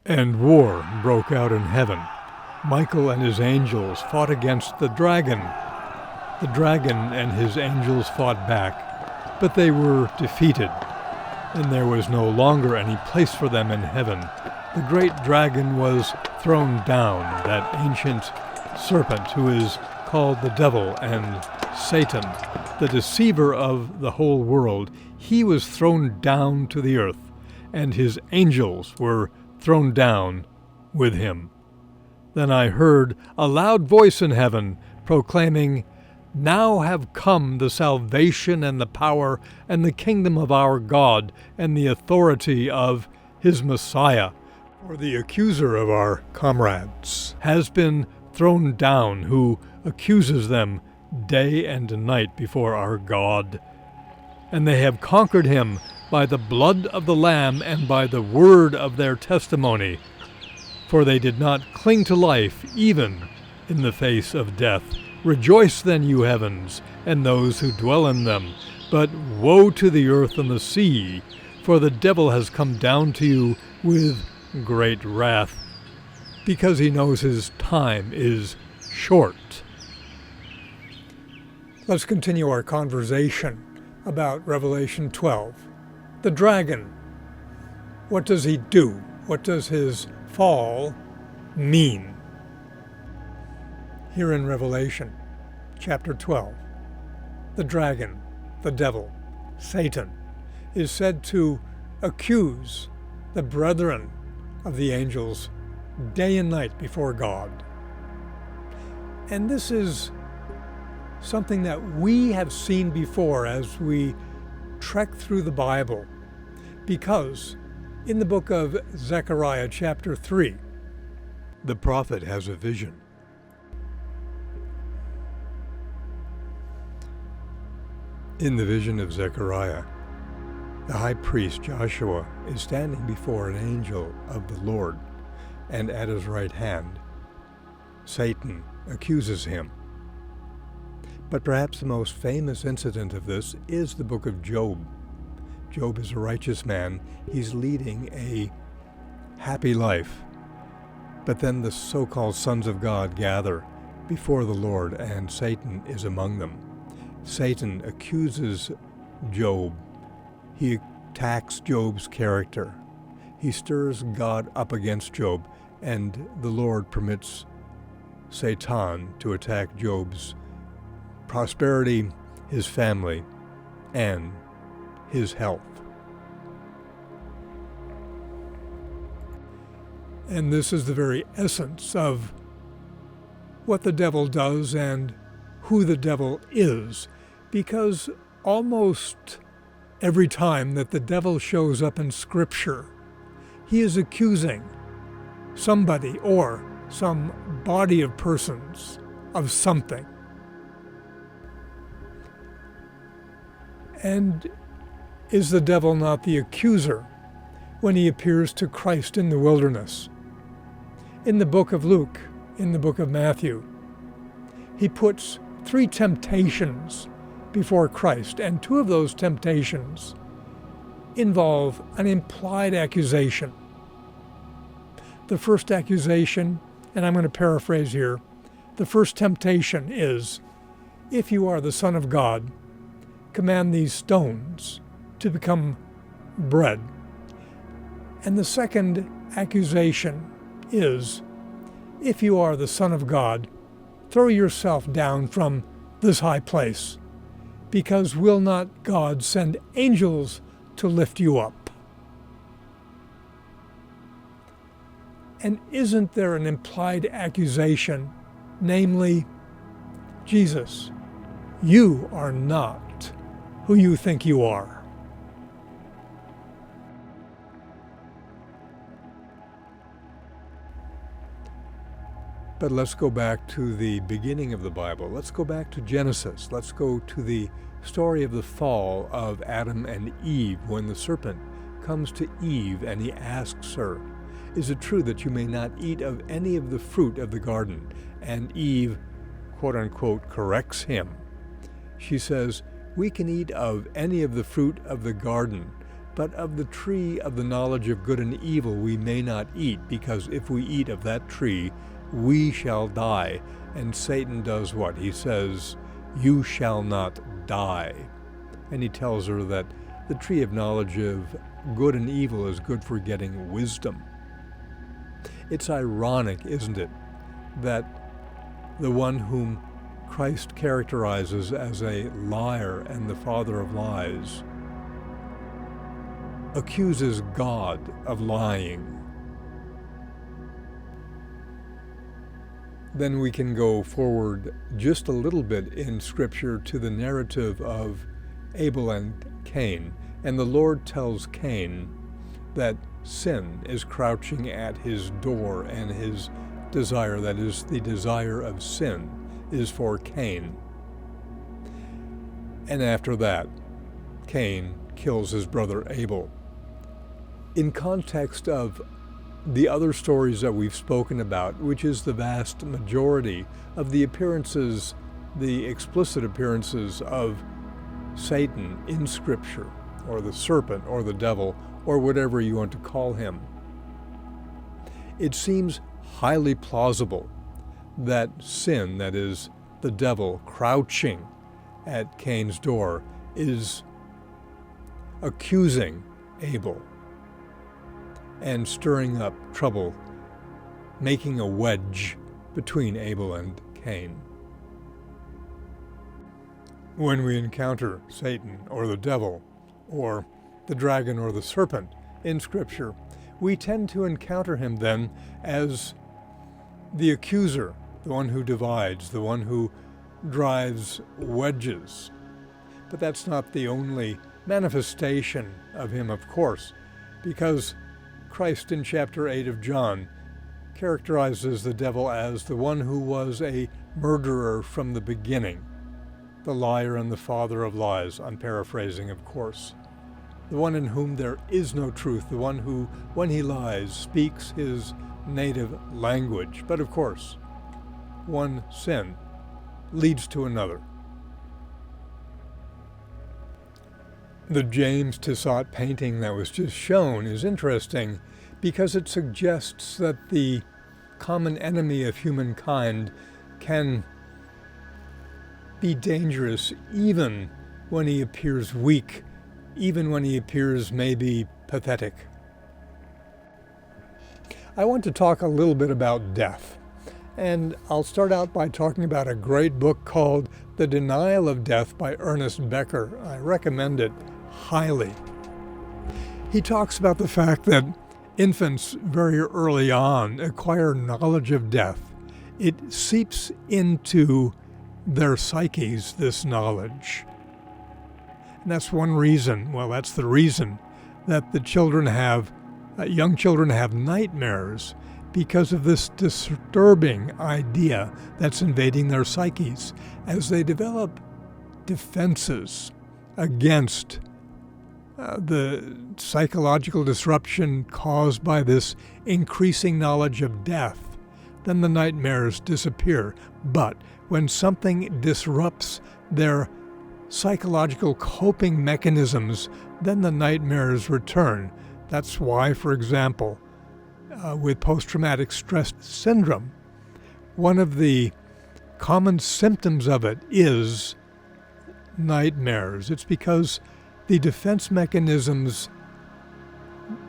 And war broke out in heaven. Michael and his angels fought against the dragon. The dragon and his angels fought back, but they were defeated, and there was no longer any place for them in heaven. The great dragon was thrown down, that ancient serpent who is called the devil and Satan, the deceiver of the whole world. He was thrown down to the earth, and his angels were thrown down with him. Then I heard a loud voice in heaven proclaiming, "Now have come the salvation and the power and the kingdom of our God and the authority of his Messiah. For the accuser of our comrades has been thrown down, who accuses them day and night before our God. And they have conquered him by the blood of the Lamb and by the word of their testimony. For they did not cling to life even in the face of death. Rejoice then, you heavens, and those who dwell in them. But woe to the earth and the sea, for the devil has come down to you with great wrath, because he knows his time is short." Let's continue our conversation about Revelation 12. The dragon. What does he do? What does his fall mean? Here in Revelation chapter 12, the dragon, the devil, Satan, is said to accuse the brethren of the angels day and night before God. And this is something that we have seen before as we trek through the Bible, because in the book of Zechariah chapter 3, the prophet has a vision. In the vision of Zechariah, the high priest Joshua is standing before an angel of the Lord, and at his right hand, Satan accuses him. But perhaps the most famous incident of this is the book of Job. Job is a righteous man. He's leading a happy life. But then the so-called sons of God gather before the Lord, and Satan is among them. Satan accuses Job. He attacks Job's character. He stirs God up against Job, and the Lord permits Satan to attack Job's prosperity, his family, and his health. And this is the very essence of what the devil does and who the devil is, because almost every time that the devil shows up in Scripture, he is accusing somebody or some body of persons of something. And is the devil not the accuser when he appears to Christ in the wilderness? In the book of Luke, in the book of Matthew, he puts 3 temptations before Christ, and 2 of those temptations involve an implied accusation. The first accusation, and I'm going to paraphrase here, the first temptation is, "If you are the Son of God, command these stones to become bread." And the second accusation is, "If you are the Son of God, throw yourself down from this high place, because will not God send angels to lift you up?" And isn't there an implied accusation, namely, Jesus, you are not who you think you are? But let's go back to the beginning of the Bible. Let's go back to Genesis. Let's go to the story of the fall of Adam and Eve, when the serpent comes to Eve and he asks her, "Is it true that you may not eat of any of the fruit of the garden?" And Eve, quote unquote, corrects him. She says, "We can eat of any of the fruit of the garden, But of the tree of the knowledge of good and evil we may not eat, because if we eat of that tree, we shall die. And Satan does what? He says, you shall not die. And he tells her that the tree of knowledge of good and evil is good for getting wisdom. It's ironic, isn't it, that the one whom Christ characterizes as a liar and the father of lies accuses God of lying. Then we can go forward just a little bit in Scripture to the narrative of Abel and Cain. And the Lord tells Cain that sin is crouching at his door, and his desire, that is, the desire of sin, is for Cain. And after that, Cain kills his brother Abel. In context of the other stories that we've spoken about, which is the vast majority of the appearances, the explicit appearances of Satan in Scripture, or the serpent, or the devil, or whatever you want to call him, it seems highly plausible that sin, that is, the devil crouching at Cain's door, is accusing Abel and stirring up trouble, making a wedge between Abel and Cain. When we encounter Satan or the devil or the dragon or the serpent in Scripture, we tend to encounter him then as the accuser, the one who divides, the one who drives wedges. But that's not the only manifestation of him, of course, because Christ in chapter 8 of John characterizes the devil as the one who was a murderer from the beginning, the liar and the father of lies. I'm paraphrasing, of course. The one in whom there is no truth, the one who, when he lies, speaks his native language. But of course, one sin leads to another. The James Tissot painting that was just shown is interesting because it suggests that the common enemy of humankind can be dangerous even when he appears weak, even when he appears maybe pathetic. I want to talk a little bit about death. And I'll start out by talking about a great book called The Denial of Death by Ernest Becker. I recommend it highly. He talks about the fact that infants very early on acquire knowledge of death. It seeps into their psyches, this knowledge. And that's one reason, well, that's the reason that the children have, young children have nightmares, because of this disturbing idea that's invading their psyches as they develop defenses against the psychological disruption caused by this increasing knowledge of death. Then the nightmares disappear. But when something disrupts their psychological coping mechanisms, then the nightmares return. That's why, for example, with post-traumatic stress syndrome, one of the common symptoms of it is nightmares. It's because the defense mechanisms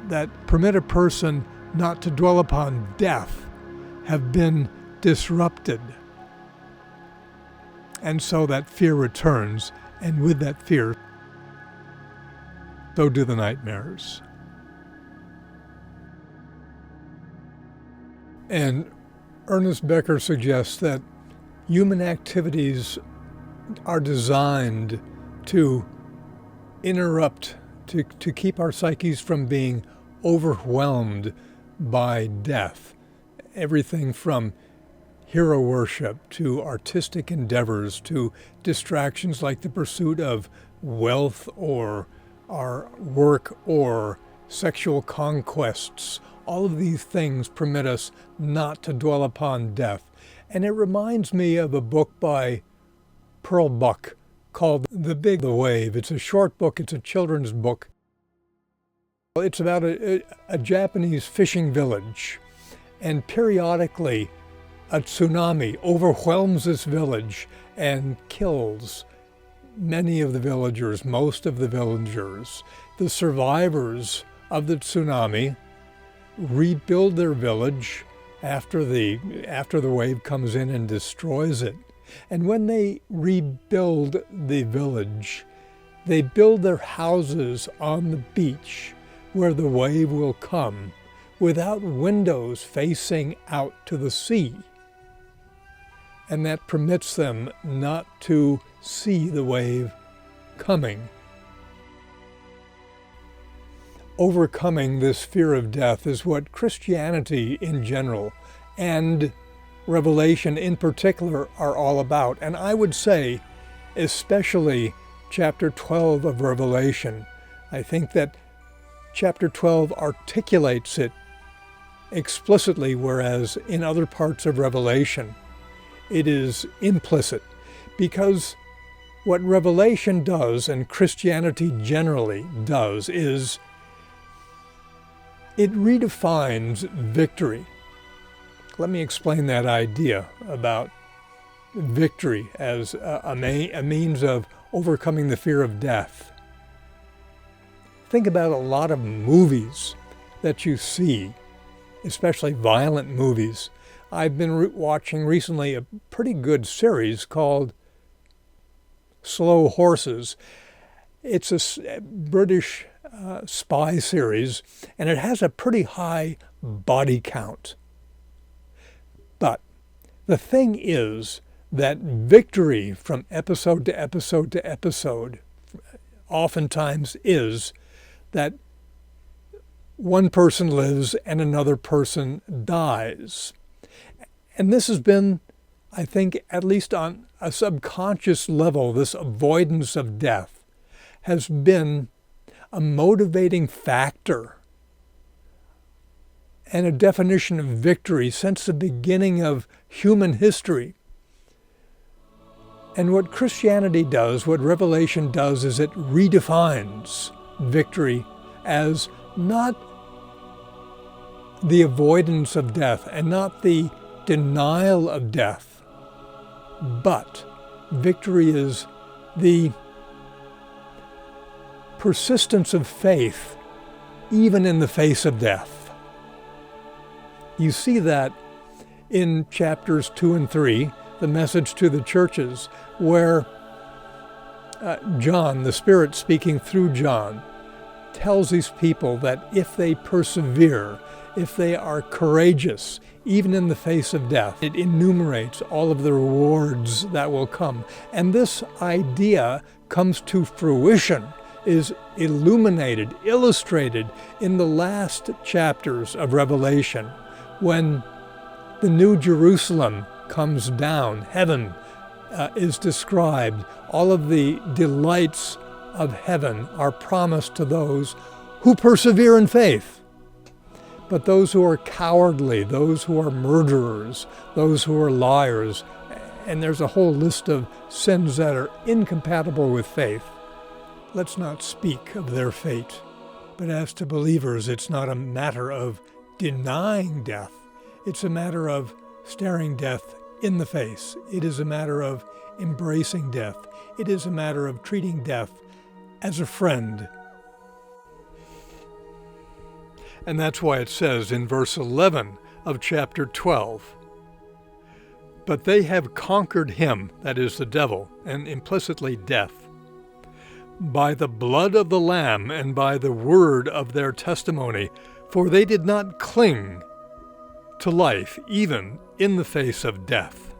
that permit a person not to dwell upon death have been disrupted. And so that fear returns, and with that fear, so do the nightmares. And Ernest Becker suggests that human activities are designed to interrupt, to keep our psyches from being overwhelmed by death. Everything from hero worship to artistic endeavors to distractions like the pursuit of wealth or our work or sexual conquests. All of these things permit us not to dwell upon death. And it reminds me of a book by Pearl Buck called The Big Wave. It's a short book. It's a children's book. It's about a Japanese fishing village, and periodically a tsunami overwhelms this village and kills many of the villagers, most of the villagers. The survivors of the tsunami rebuild their village after the wave comes in and destroys it. And when they rebuild the village, they build their houses on the beach where the wave will come, without windows facing out to the sea. And that permits them not to see the wave coming. Overcoming this fear of death is what Christianity in general and Revelation in particular are all about. And I would say, especially chapter 12 of Revelation, I think that chapter 12 articulates it explicitly, whereas in other parts of Revelation, it is implicit. Because what Revelation does, and Christianity generally does, is it redefines victory. Let me explain that idea about victory as a means of overcoming the fear of death. Think about a lot of movies that you see, especially violent movies. I've been watching recently a pretty good series called Slow Horses. It's a British spy series, and it has a pretty high body count. But the thing is that victory from episode to episode to episode oftentimes is that one person lives and another person dies. And this has been, I think, at least on a subconscious level, this avoidance of death has been a motivating factor and a definition of victory since the beginning of human history. And what Christianity does, what Revelation does, is it redefines victory as not the avoidance of death and not the denial of death, but victory is the persistence of faith even in the face of death. You see that in chapters 2 and 3, the message to the churches, where John, the Spirit speaking through John, tells these people that if they persevere, if they are courageous, even in the face of death, it enumerates all of the rewards that will come. And this idea comes to fruition, is illuminated, illustrated in the last chapters of Revelation, when the New Jerusalem comes down, heaven is described. All of the delights of heaven are promised to those who persevere in faith. But those who are cowardly, those who are murderers, those who are liars, and there's a whole list of sins that are incompatible with faith, let's not speak of their fate. But as to believers, it's not a matter of denying death. It's a matter of staring death in the face. It is a matter of embracing death. It is a matter of treating death as a friend. And that's why it says in verse 11 of chapter 12, "But they have conquered him," that is the devil, and implicitly death, "by the blood of the Lamb and by the word of their testimony, for they did not cling to life even in the face of death."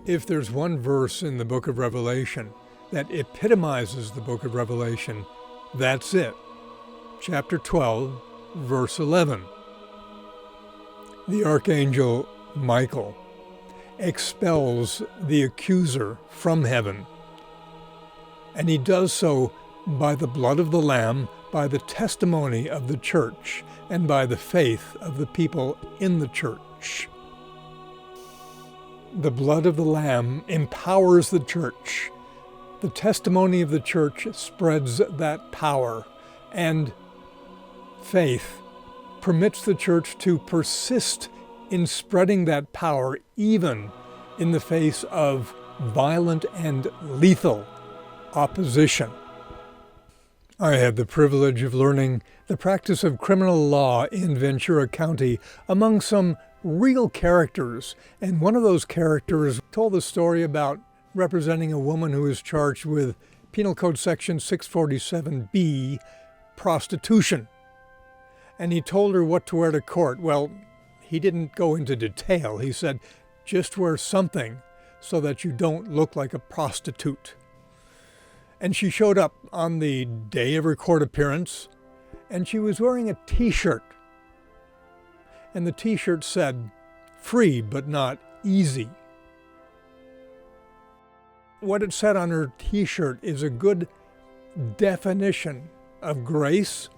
If there's one verse in the book of Revelation that epitomizes the book of Revelation, that's it. Chapter 12, verse 11. The archangel Michael expels the accuser from heaven, and he does so by the blood of the Lamb, by the testimony of the church, and by the faith of the people in the church. The blood of the Lamb empowers the church. The testimony of the church spreads that power. And faith permits the church to persist in spreading that power even in the face of violent and lethal opposition. I had the privilege of learning the practice of criminal law in Ventura County among some real characters, and one of those characters told the story about representing a woman who is charged with Penal Code Section 647B, prostitution. And he told her what to wear to court. Well, he didn't go into detail. He said, just wear something so that you don't look like a prostitute. And she showed up on the day of her court appearance, and she was wearing a t-shirt. And the t-shirt said, free but not easy. What it said on her t-shirt is a good definition of grace,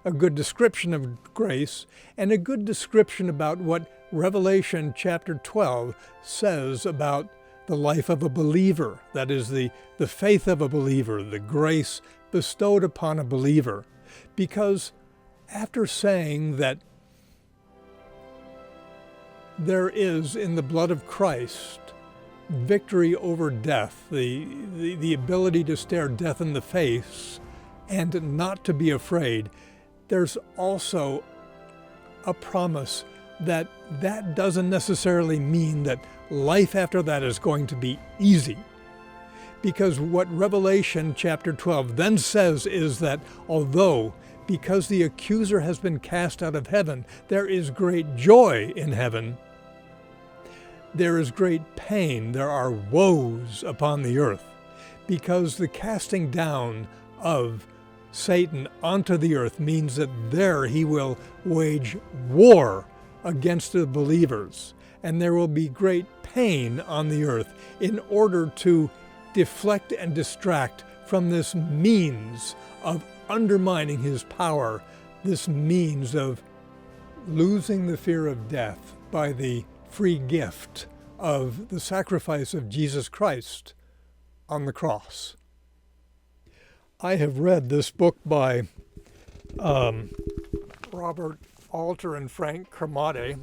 a good description of grace, and a good description about what Revelation chapter 12 says about the life of a believer. That is the faith of a believer, the grace bestowed upon a believer. Because after saying that there is in the blood of Christ victory over death, the ability to stare death in the face and not to be afraid, there's also a promise that that doesn't necessarily mean that life after that is going to be easy. Because what Revelation chapter 12 then says is that although, because the accuser has been cast out of heaven, there is great joy in heaven, there is great pain, there are woes upon the earth, because the casting down of Satan onto the earth means that there he will wage war against the believers, and there will be great pain on the earth in order to deflect and distract from this means of undermining his power, this means of losing the fear of death by the free gift of the sacrifice of Jesus Christ on the cross. I have read this book by Robert Alter and Frank Kermode,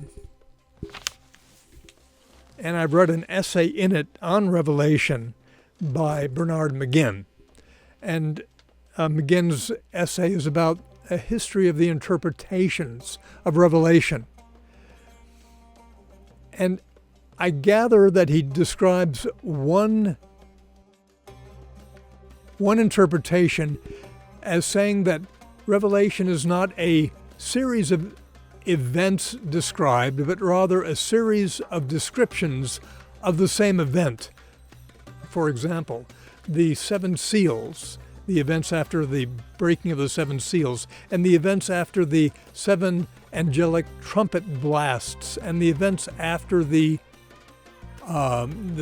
and I've read an essay in it on Revelation by Bernard McGinn. And McGinn's essay is about a history of the interpretations of Revelation. And I gather that he describes one interpretation as saying that Revelation is not a series of events described, but rather a series of descriptions of the same event. For example, the seven seals, the events after the breaking of the seven seals, and the events after the seven angelic trumpet blasts, and the events after the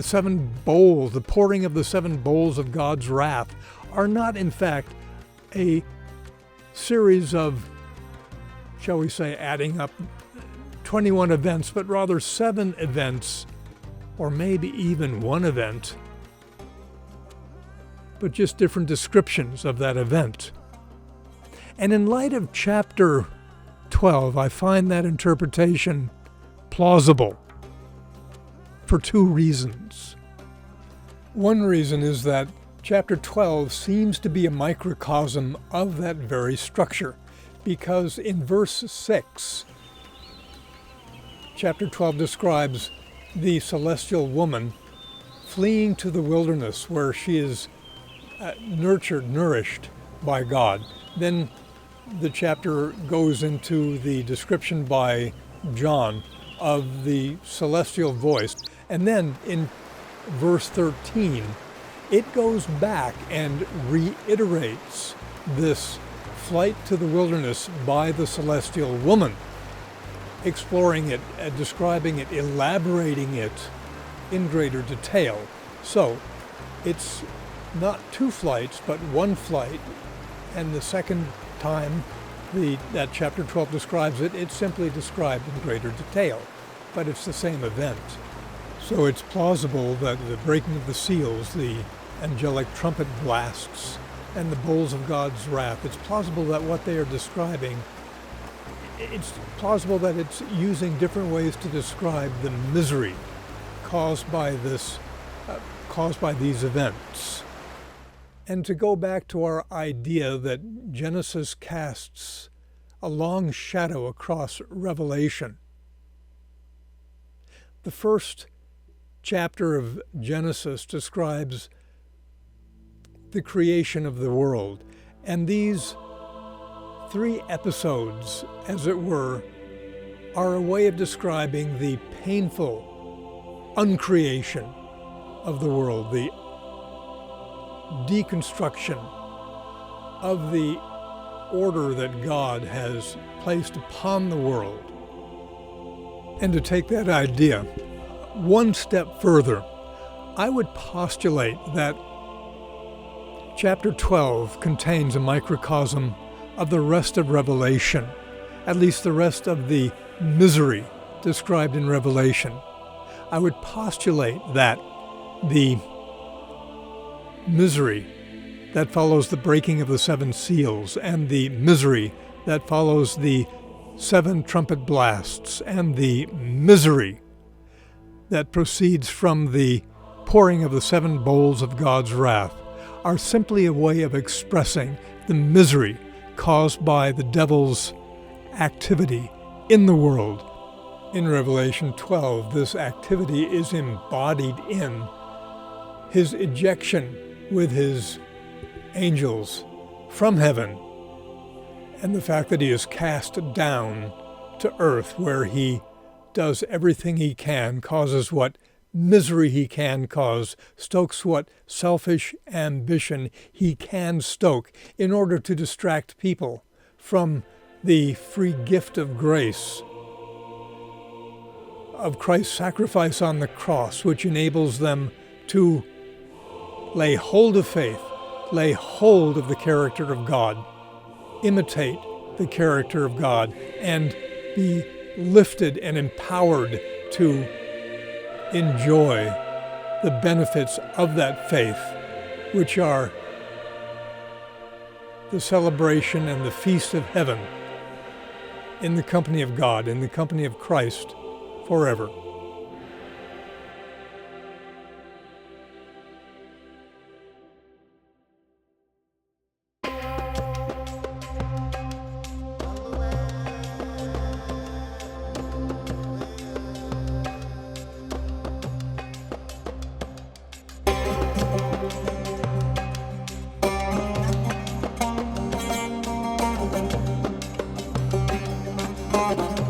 seven bowls, the pouring of the seven bowls of God's wrath, are not in fact a series of, shall we say, adding up 21 events, but rather 7 events, or maybe even one event, but just different descriptions of that event. And in light of chapter 12, I find that interpretation plausible for 2 reasons. One reason is that chapter 12 seems to be a microcosm of that very structure, because in verse 6, chapter 12 describes the celestial woman fleeing to the wilderness where she is nourished by God. Then the chapter goes into the description by John of the celestial voice. And then in verse 13, it goes back and reiterates this flight to the wilderness by the celestial woman, exploring it, describing it, elaborating it in greater detail. So it's not 2 flights, but 1 flight. And the second time that chapter 12 describes it, it's simply described in greater detail, but it's the same event. So it's plausible that the breaking of the seals, the angelic trumpet blasts, and the bowls of God's wrath. It's plausible that what they are describing, it's plausible that it's using different ways to describe the misery caused by these events. And to go back to our idea that Genesis casts a long shadow across Revelation. The first chapter of Genesis describes the creation of the world, and these 3 episodes, as it were, are a way of describing the painful uncreation of the world, the deconstruction of the order that God has placed upon the world. And to take that idea one step further, I would postulate that chapter 12 contains a microcosm of the rest of Revelation, at least the rest of the misery described in Revelation. I would postulate that the misery that follows the breaking of the 7 seals, and the misery that follows the 7 trumpet blasts, and the misery that proceeds from the pouring of the 7 bowls of God's wrath, are simply a way of expressing the misery caused by the devil's activity in the world. In Revelation 12, this activity is embodied in his ejection with his angels from heaven, and the fact that he is cast down to earth, where he does everything he can, causes what misery he can cause, stokes what selfish ambition he can stoke in order to distract people from the free gift of grace of Christ's sacrifice on the cross, which enables them to lay hold of faith, lay hold of the character of God, imitate the character of God, and be lifted and empowered to enjoy the benefits of that faith, which are the celebration and the feast of heaven in the company of God, in the company of Christ forever. Bye.